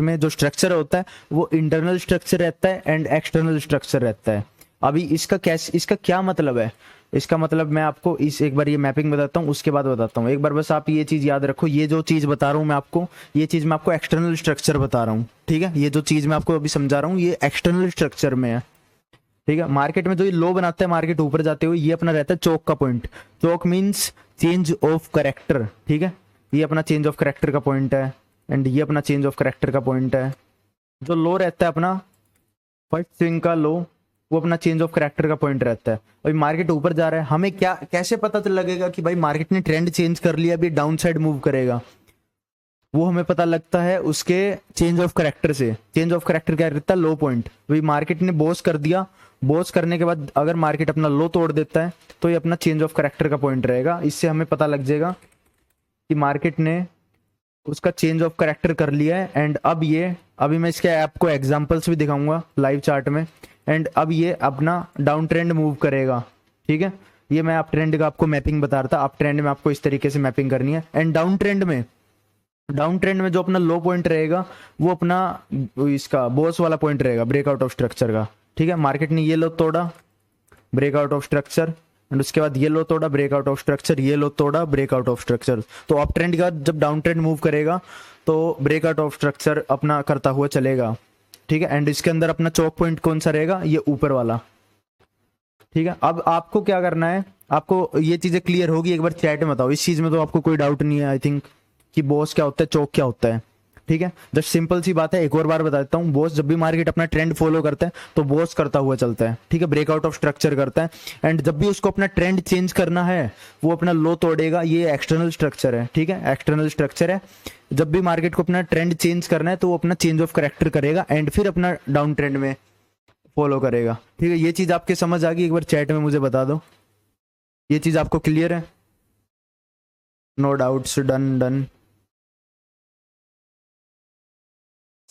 में जो स्ट्रक्चर होता है वो इंटरनल स्ट्रक्चर रहता है एंड एक्सटर्नल स्ट्रक्चर रहता है। अभी इसका क्या मतलब है, इसका मतलब मैं आपको इस एक बार ये मैपिंग बताता हूँ, उसके बाद बताता हूँ। एक बार बस आप ये चीज़ याद रखो, ये जो चीज़ बता रहा हूँ मैं आपको, ये चीज़ मैं आपको एक्सटर्नल स्ट्रक्चर बता रहा हूँ, ठीक है। ये जो चीज़ मैं आपको अभी समझा रहा हूँ ये एक्सटर्नल स्ट्रक्चर में है, ठीक है। मार्केट में जो ये लो बनाता है मार्केट ऊपर जाते हुए, ये अपना रहता है चोक का point. Choke means change of character, ठीक है। ये अपना चेंज ऑफ करेक्टर का पॉइंट है एंड ये अपना चेंज ऑफ करेक्टर का पॉइंट है। जो लो रहता है अपना फर्स्ट स्विंग का लो, वो अपना चेंज ऑफ करेक्टर का पॉइंट रहता है। अभी मार्केट ऊपर जा रहा है, हमें क्या कैसे पता चल लगेगा कि भाई मार्केट ने ट्रेंड चेंज कर लिया, अभी डाउन साइड मूव करेगा? वो हमें पता लगता है उसके चेंज ऑफ करेक्टर से। चेंज ऑफ करेक्टर क्या रहता है? लो पॉइंट। भाई मार्केट ने बॉस कर दिया, बॉस करने के बाद अगर मार्केट अपना लो तोड़ देता है तो ये अपना चेंज ऑफ करेक्टर का पॉइंट रहेगा। इससे हमें पता लग जाएगा कि मार्केट ने उसका चेंज ऑफ करेक्टर कर लिया है। एंड अब ये, अभी मैं इसके ऐप को एग्जांपल्स भी दिखाऊंगा लाइव चार्ट में। एंड अब ये अपना डाउन ट्रेंड मूव करेगा, ठीक है। ये मैं आप ट्रेंड का आपको मैपिंग बता रहा था, आप ट्रेंड में आपको इस तरीके से मैपिंग करनी है। एंड डाउन ट्रेंड में जो अपना लो पॉइंट रहेगा वो अपना इसका बॉस वाला पॉइंट रहेगा, ब्रेकआउट ऑफ स्ट्रक्चर का, ठीक है। मार्केट ने ये लो तोड़ा, ब्रेकआउट ऑफ स्ट्रक्चर, एंड उसके बाद ये लो तोड़ा, ब्रेकआउट ऑफ स्ट्रक्चर, ये लो तोड़ा, ब्रेकआउट ऑफ स्ट्रक्चर। तो अप ट्रेंड के बाद जब डाउन ट्रेंड मूव करेगा तो ब्रेकआउट ऑफ स्ट्रक्चर अपना करता हुआ चलेगा, ठीक है। एंड इसके अंदर अपना चौक पॉइंट कौन सा रहेगा? ये ऊपर वाला, ठीक है। अब आपको क्या करना है, आपको ये चीजें क्लियर होगी, एक बार चैट में बताओ। इस चीज में तो आपको कोई डाउट नहीं है आई थिंक कि बॉस क्या होता है, चौक क्या होता है, ठीक है। जस्ट सिंपल सी बात है, एक और बार बता देता हूँ। बॉस जब भी मार्केट अपना ट्रेंड फॉलो करता है तो बॉस करता हुआ चलता है, ठीक है, ब्रेकआउट ऑफ स्ट्रक्चर करता है। एंड जब भी उसको अपना ट्रेंड चेंज करना है वो अपना लो तोड़ेगा, ये एक्सटर्नल स्ट्रक्चर है, ठीक है, एक्सटर्नल स्ट्रक्चर है। जब भी मार्केट को अपना ट्रेंड चेंज करना है तो वो अपना चेंज ऑफ करेक्टर करेगा एंड फिर अपना डाउन ट्रेंड में फॉलो करेगा, ठीक है। ये चीज आपके समझ आ गई? एक बार चैट में मुझे बता दो, ये चीज आपको क्लियर है? No doubts, done.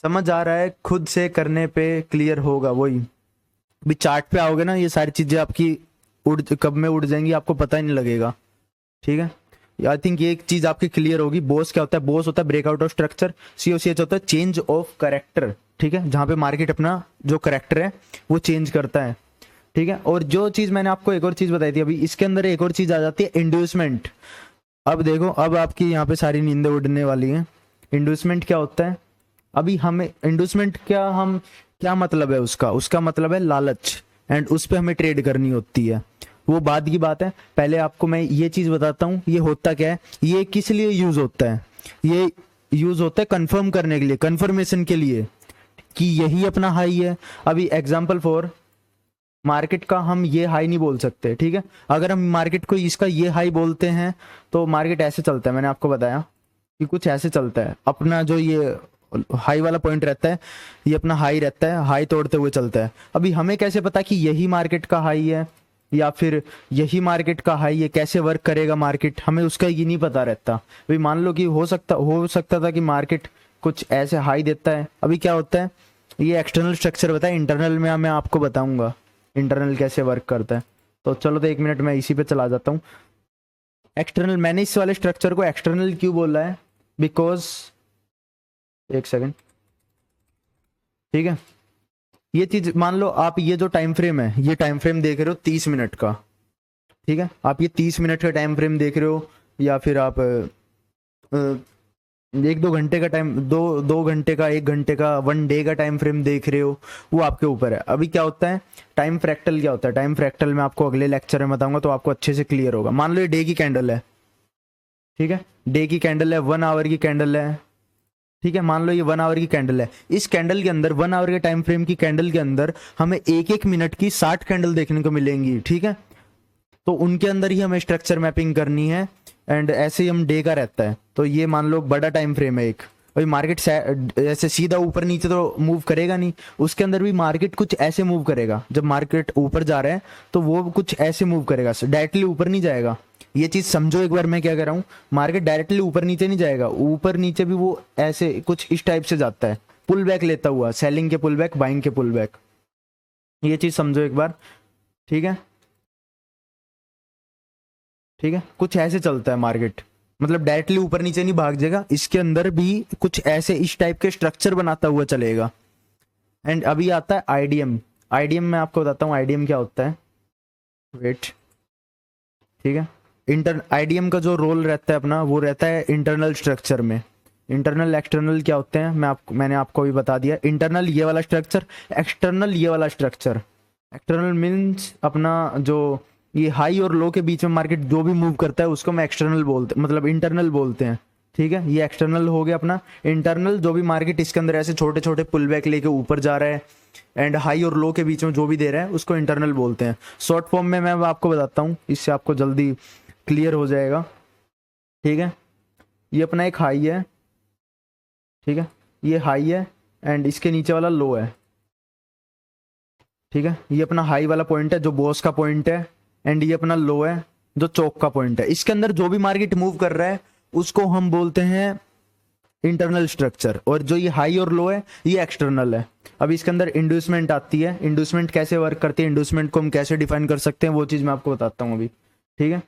समझ आ रहा है? खुद से करने पे क्लियर होगा। वही भी चार्ट पे आओगे ना, ये सारी चीजें आपकी कब में उड़ जाएंगी आपको पता ही नहीं लगेगा, ठीक है। आई थिंक ये एक चीज आपकी क्लियर होगी। बॉस क्या होता है? बॉस होता है ब्रेकआउट ऑफ स्ट्रक्चर, COCH होता है चेंज ऑफ करेक्टर, ठीक है, जहां पे मार्केट अपना जो करेक्टर है वो चेंज करता है, ठीक है। और जो चीज मैंने आपको एक और चीज बताई थी, अभी इसके अंदर एक और चीज आ जाती है, इंड्यूसमेंट। अब देखो, अब आपकी यहाँ पे सारी नींदें उड़ने वाली हैं। इंड्यूसमेंट क्या होता है? अभी हमें इंड्यूसमेंट क्या मतलब है उसका मतलब है लालच, एंड उस पे हमें ट्रेड करनी होती है। वो बाद की बात है, पहले आपको मैं ये चीज बताता हूँ ये होता क्या है, ये किस लिए यूज होता है। ये यूज होता है कंफर्म करने के लिए, कंफर्मेशन के लिए कि यही अपना हाई है। अभी एग्जांपल फॉर मार्केट का हम ये हाई नहीं बोल सकते, ठीक है। अगर हम मार्केट को इसका ये हाई बोलते हैं तो मार्केट ऐसे चलता है, मैंने आपको बताया कि कुछ ऐसे चलता है। अपना जो ये हाई वाला पॉइंट रहता है ये अपना हाई रहता है, हाई तोड़ते हुए चलता है। अभी हमें कैसे पता कि यही मार्केट का हाई है या फिर यही मार्केट का हाई है? कैसे वर्क करेगा मार्केट, हमें उसका ये नहीं पता रहता। अभी मान लो कि हो सकता था कि मार्केट कुछ ऐसे हाई देता है। अभी क्या होता है, ये एक्सटर्नल स्ट्रक्चर बताया, इंटरनल में मैं आपको बताऊंगा इंटरनल कैसे वर्क करता है। तो चलो, तो 1 मिनट में इसी पे चला जाता हूँ। एक्सटर्नल, मैंने इस वाले स्ट्रक्चर को एक्सटर्नल क्यों बोला है? बिकॉज, एक सेकेंड, ठीक है। ये चीज मान लो, आप ये जो टाइम फ्रेम है, ये टाइम फ्रेम देख रहे हो 30 मिनट का, ठीक है। आप ये 30 मिनट का टाइम फ्रेम देख रहे हो या फिर आप 1-2 घंटे का टाइम, दो घंटे का, 1 घंटे का, 1 डे का टाइम फ्रेम देख रहे हो, वो आपके ऊपर है। अभी क्या होता है, टाइम फ्रैक्टल क्या होता है? टाइम फ्रैक्टल में आपको अगले लेक्चर में बताऊंगा तो आपको अच्छे से क्लियर होगा। मान लो ये डे की कैंडल है, ठीक है, डे की कैंडल है, 1 आवर की कैंडल है, ठीक है। मान लो ये 1 आवर की कैंडल है। इस कैंडल के अंदर, 1 आवर के टाइम फ्रेम की कैंडल के अंदर हमें 1-1 मिनट की 60 कैंडल देखने को मिलेंगी, ठीक है। तो उनके अंदर ही हमें स्ट्रक्चर मैपिंग करनी है। एंड ऐसे ही हम डे का रहता है, तो ये मान लो बड़ा टाइम फ्रेम है एक। भाई मार्केट ऐसे सीधा ऊपर नीचे तो मूव करेगा नहीं, उसके अंदर भी मार्केट कुछ ऐसे मूव करेगा। जब मार्केट ऊपर जा रहा है तो वो कुछ ऐसे मूव करेगा, डायरेक्टली ऊपर नहीं जाएगा। ये चीज समझो एक बार मैं क्या कह रहा हूँ। मार्केट डायरेक्टली ऊपर नीचे नहीं जाएगा, ऊपर नीचे भी वो ऐसे कुछ इस टाइप से जाता है, पुल बैक लेता हुआ, सेलिंग के पुल बैक, बाइंग के पुल बैक। ये चीज समझो एक बार, ठीक है, ठीक है। कुछ ऐसे चलता है मार्केट, मतलब डायरेक्टली ऊपर नीचे नहीं भाग जाएगा, इसके अंदर भी कुछ ऐसे इस टाइप के स्ट्रक्चर बनाता हुआ चलेगा। एंड अभी आता है आईडीएम। आईडीएम मैं आपको बताता हूँ आईडीएम क्या होता है, वेट, ठीक है। आईडीएम का जो रोल रहता है अपना, वो रहता है इंटरनल स्ट्रक्चर में। इंटरनल एक्सटर्नल क्या होते हैं मैंने आपको भी बता दिया। इंटरनल ये वाला स्ट्रक्चर, एक्सटर्नल ये वाला स्ट्रक्चर। एक्सटर्नल मीन्स अपना जो ये हाई और लो के बीच में मार्केट जो भी मूव करता है उसको मैं एक्सटर्नल बोलते, मतलब इंटरनल बोलते हैं, ठीक है। ये एक्सटर्नल हो गया अपना। इंटरनल जो भी मार्केट इसके अंदर ऐसे छोटे छोटे पुल बैक लेके ऊपर जा रहा है एंड हाई और लो के बीच में जो भी दे रहा है उसको इंटरनल बोलते हैं। शॉर्ट फॉर्म में मैं आपको बताता हूँ, इससे आपको जल्दी क्लियर हो जाएगा, ठीक है। ये अपना एक हाई है, ठीक है, ये हाई है एंड इसके नीचे वाला लो है, ठीक है। ये अपना हाई वाला पॉइंट है जो बॉस का पॉइंट है एंड ये अपना लो है जो चौक का पॉइंट है। इसके अंदर जो भी मार्केट मूव कर रहा है उसको हम बोलते हैं इंटरनल स्ट्रक्चर, और जो ये हाई और लो है ये एक्सटर्नल है। अब इसके अंदर इंड्यूसमेंट आती है। इंड्यूसमेंट कैसे वर्क करती है, इंड्यूसमेंट को हम कैसे डिफाइन कर सकते हैं, वो चीज़ मैं आपको बताता हूँ अभी, ठीक है।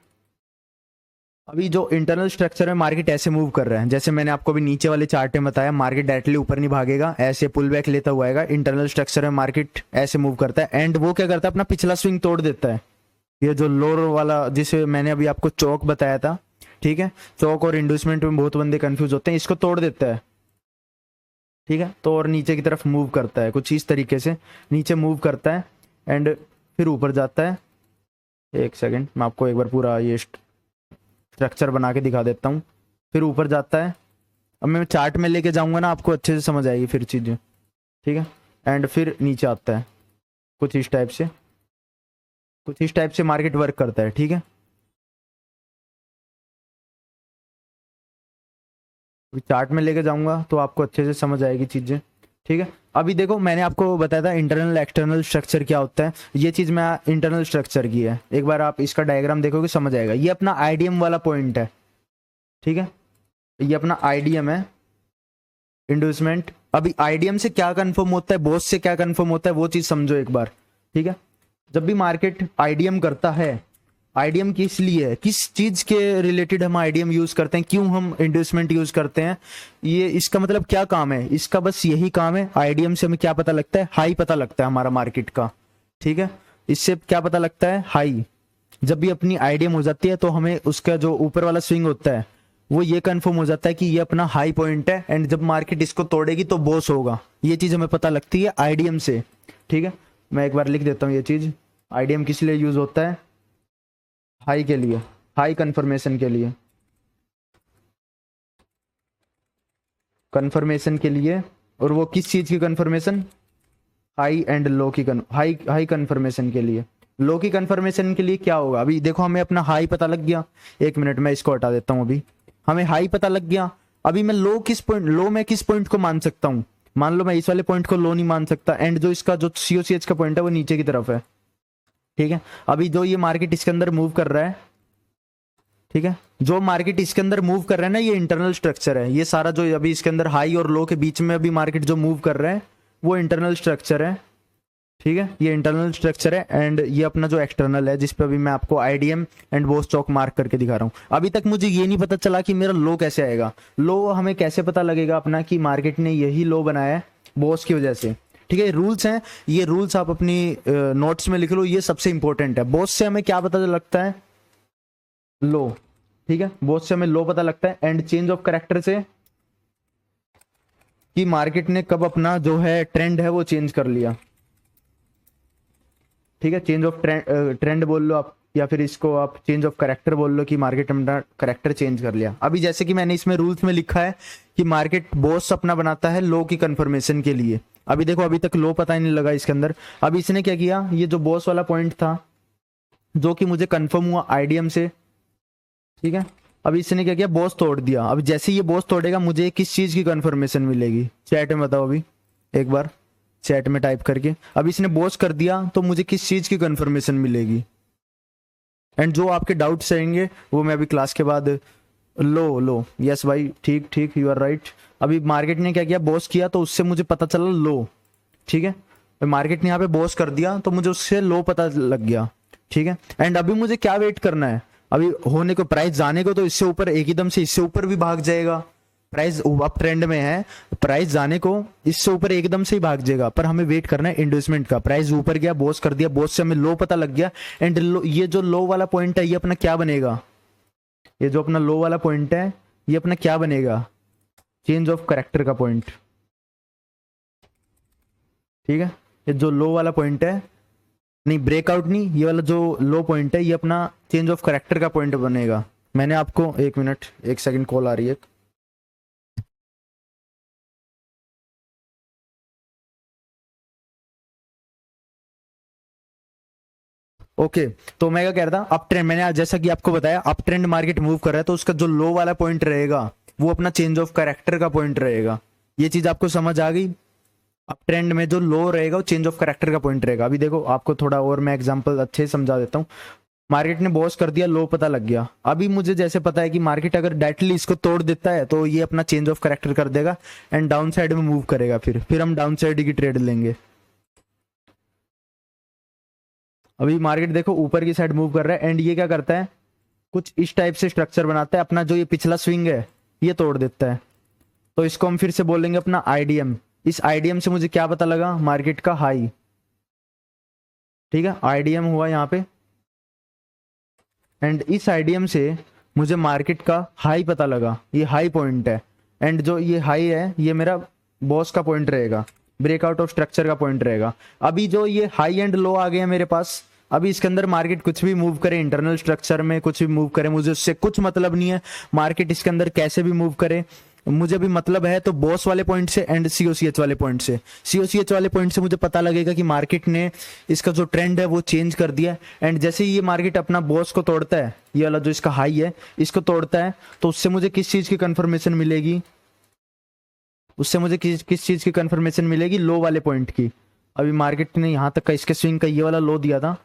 अभी जो इंटरनल स्ट्रक्चर में मार्केट ऐसे मूव कर रहा है, जैसे मैंने आपको अभी नीचे वाले चार्ट में बताया, मार्केट डायरेक्टली ऊपर नहीं भागेगा, ऐसे पुल बैक लेता हुआ आएगा। इंटरनल स्ट्रक्चर में मार्केट ऐसे मूव करता है एंड वो क्या करता है, अपना पिछला स्विंग तोड़ देता है। ये जो लोअर वाला जिसे मैंने अभी आपको चौक बताया था, ठीक है, चौक और इंड्यूसमेंट में बहुत बंदे कंफ्यूज होते हैं, इसको तोड़ देता है, ठीक है। तो और नीचे की तरफ मूव करता है कुछ इस तरीके से, नीचे मूव करता है एंड फिर ऊपर जाता है। एक सेकेंड, मैं आपको एक बार पूरा ये स्ट्रक्चर बना के दिखा देता हूँ। फिर ऊपर जाता है, अब मैं चार्ट में लेके जाऊंगा ना, आपको अच्छे से समझ आएगी फिर चीज़ें, ठीक है। एंड फिर नीचे आता है कुछ इस टाइप से, कुछ इस टाइप से मार्केट वर्क करता है, ठीक है। चार्ट में लेके जाऊंगा तो आपको अच्छे से समझ आएगी चीज़ें, ठीक है। अभी देखो मैंने आपको बताया था इंटरनल एक्सटर्नल स्ट्रक्चर क्या होता है, ये चीज़ मैं इंटरनल स्ट्रक्चर की है। एक बार आप इसका डायग्राम देखोगे समझ आएगा। ये अपना आईडीएम वाला पॉइंट है, ठीक है, ये अपना आईडीएम है, इंड्यूसमेंट। अभी आईडीएम से क्या कंफर्म होता है, बॉस से क्या कंफर्म होता है, वो चीज़ समझो एक बार, ठीक है। जब भी मार्केट आईडीएम करता है, आईडीएम किस लिए है, किस चीज के रिलेटेड हम आईडीएम यूज करते हैं, क्यों हम इंड्यूसमेंट यूज करते हैं, ये इसका मतलब क्या काम है, इसका बस यही काम है। आईडीएम से हमें क्या पता लगता है, हाई पता लगता है हमारा मार्केट का, ठीक है। इससे क्या पता लगता है, हाई। जब भी अपनी आईडीएम हो जाती है तो हमें उसका जो ऊपर वाला स्विंग होता है वो ये कंफर्म हो जाता है कि ये अपना हाई पॉइंट है एंड जब मार्केट इसको तोड़ेगी तो बॉस होगा। ये चीज हमें पता लगती है आईडीएम से, ठीक है। मैं एक बार लिख देता हूँ ये चीज। आईडीएम किस लिए यूज होता है, हाई के लिए, हाई कंफर्मेशन के लिए, कंफर्मेशन के लिए। और वो किस चीज की कंफर्मेशन, हाई एंड लो की हाई हाई कंफर्मेशन के लिए। लो की कंफर्मेशन के लिए क्या होगा, अभी देखो हमें अपना हाई पता लग गया। एक मिनट मैं इसको हटा देता हूँ। अभी हमें हाई पता लग गया, अभी मैं लो किस पॉइंट, लो मैं किस पॉइंट को मान सकता हूँ, मान लो मैं इस वाले पॉइंट को लो नहीं मान सकता एंड जो इसका जो COCH का पॉइंट है वो नीचे की तरफ है, ठीक है। अभी जो ये मार्केट इसके अंदर मूव कर रहा है, ठीक है, जो मार्केट इसके अंदर मूव कर रहा है ना, ये इंटरनल स्ट्रक्चर है। ये सारा जो अभी इसके अंदर हाई और लो के बीच में अभी मार्केट जो मूव कर रहा है वो इंटरनल स्ट्रक्चर है, ठीक है। ये इंटरनल स्ट्रक्चर है एंड ये अपना जो एक्सटर्नल है जिस पे अभी मैं आपको IDM and boss Chowk mark करके दिखा रहा हूँ। अभी तक मुझे ये नहीं पता चला कि मेरा लो कैसे आएगा। लो हमें कैसे पता लगेगा अपना कि मार्केट ने यही लो बनाया है बॉस की वजह से, ठीक है। रूल्स हैं, ये रूल्स आप अपनी नोट्स में लिख लो, ये सबसे इंपॉर्टेंट है। बॉस से हमें क्या पता लगता है, लो, ठीक है। बॉस से हमें लो पता लगता है एंड चेंज ऑफ कैरेक्टर से कि मार्केट ने कब अपना जो है ट्रेंड है वो चेंज कर लिया, ठीक है। चेंज ऑफ ट्रेंड बोल लो आप, या फिर इसको आप चेंज ऑफ कैरेक्टर बोल लो कि मार्केट ने कैरेक्टर चेंज कर लिया। अभी जैसे कि मैंने इसमें रूल्स में लिखा है कि मार्केट बॉस अपना बनाता है लो की कंफर्मेशन के लिए। अभी देखो अभी तक लो पता ही नहीं लगा इसके अंदर। अभी इसने क्या किया, ये जो बॉस वाला पॉइंट था जो कि मुझे कंफर्म हुआ आईडीएम से, ठीक है, अभी इसने क्या किया, बॉस तोड़ दिया। अब जैसे ये बॉस तोड़ेगा मुझे किस चीज की कंफर्मेशन मिलेगी, चैट में बताओ अभी एक बार, चैट में टाइप करके। अब इसने बॉस कर दिया तो मुझे किस चीज की कंफर्मेशन मिलेगी। एंड जो आपके डाउट्स रहेंगे वो मैं अभी क्लास के बाद, लो लो, यस भाई, ठीक ठीक, यू आर राइट। अभी मार्केट ने क्या किया, बॉस किया तो उससे मुझे पता चला लो, ठीक है। मार्केट ने यहाँ पे बॉस कर दिया तो मुझे उससे लो पता लग गया, ठीक है। एंड अभी मुझे क्या वेट करना है, अभी होने को प्राइस जाने को तो इससे ऊपर एकदम से इससे ऊपर भी भाग जाएगा, प्राइस अप ट्रेंड में है, प्राइस जाने को इससे ऊपर एकदम से ही भाग जाएगा, पर हमें वेट करना है इंड्यूसमेंट का। प्राइस ऊपर गया, बॉस कर दिया, बॉस से हमें लो पता लग गया, एंड ये जो लो वाला पॉइंट है ये अपना क्या बनेगा, ये जो अपना लो वाला पॉइंट है ये अपना क्या बनेगा, चेंज ऑफ कैरेक्टर का पॉइंट। ठीक है, ये जो लो वाला पॉइंट है, नहीं ब्रेकआउट नहीं, ये वाला जो लो पॉइंट है ये अपना चेंज ऑफ कैरेक्टर का पॉइंट बनेगा। मैंने आपको, एक मिनट, एक सेकंड, कॉल आ रही है। ओके तो मैं क्या कह रहा था, अप ट्रेंड, मैंने आज जैसा कि आपको बताया अप ट्रेंड मार्केट मूव कर रहा है, तो उसका जो लो वाला पॉइंट रहेगा वो अपना चेंज ऑफ कैरेक्टर का पॉइंट रहेगा। ये चीज आपको समझ आ गई? अप ट्रेंड में जो लो रहेगा वो चेंज ऑफ कैरेक्टर का पॉइंट रहेगा। अभी देखो आपको थोड़ा और मैं एग्जांपल अच्छे से समझा देता हूँ। मार्केट ने बॉस कर दिया, लो पता लग गया, अभी मुझे जैसे पता है कि मार्केट अगर डायरेक्टली इसको तोड़ देता है तो ये अपना चेंज ऑफ कैरेक्टर कर देगा एंड डाउन साइड में मूव करेगा, फिर हम डाउन साइड की ट्रेड लेंगे। अभी मार्केट देखो ऊपर की साइड मूव कर रहा है एंड ये क्या करता है, कुछ इस टाइप से स्ट्रक्चर बनाता है, अपना जो ये पिछला स्विंग है ये तोड़ देता है, तो इसको हम फिर से बोलेंगे अपना आईडीएम। इस आईडीएम से मुझे क्या पता लगा, मार्केट का हाई। ठीक है, आईडीएम हुआ यहाँ पे, एंड इस आईडीएम से मुझे मार्केट का हाई पता लगा, ये हाई पॉइंट है, एंड जो ये हाई है ये मेरा बॉस का पॉइंट रहेगा, ब्रेकआउट ऑफ स्ट्रक्चर का पॉइंट रहेगा। अभी जो ये हाई एंड लो आ गए हैं मेरे पास, अभी इसके अंदर मार्केट कुछ भी मूव करे, इंटरनल स्ट्रक्चर में कुछ भी मूव करे, मुझे उससे कुछ मतलब नहीं है। मार्केट इसके अंदर कैसे भी मूव करे, मुझे भी मतलब है तो बॉस वाले पॉइंट से एंड सीओसीएच वाले पॉइंट से। सीओसीएच वाले पॉइंट से मुझे पता लगेगा कि मार्केट ने इसका जो ट्रेंड है वो चेंज कर दिया, एंड जैसे ही ये मार्केट अपना बॉस को तोड़ता है, ये वाला जो इसका हाई है इसको तोड़ता है, तो उससे मुझे किस चीज की कंफर्मेशन मिलेगी, उससे मुझे किस चीज की कंफर्मेशन मिलेगी, लो वाले पॉइंट की। अभी मार्केट ने यहाँ तक का इसके स्विंग का ये वाला लो दिया था,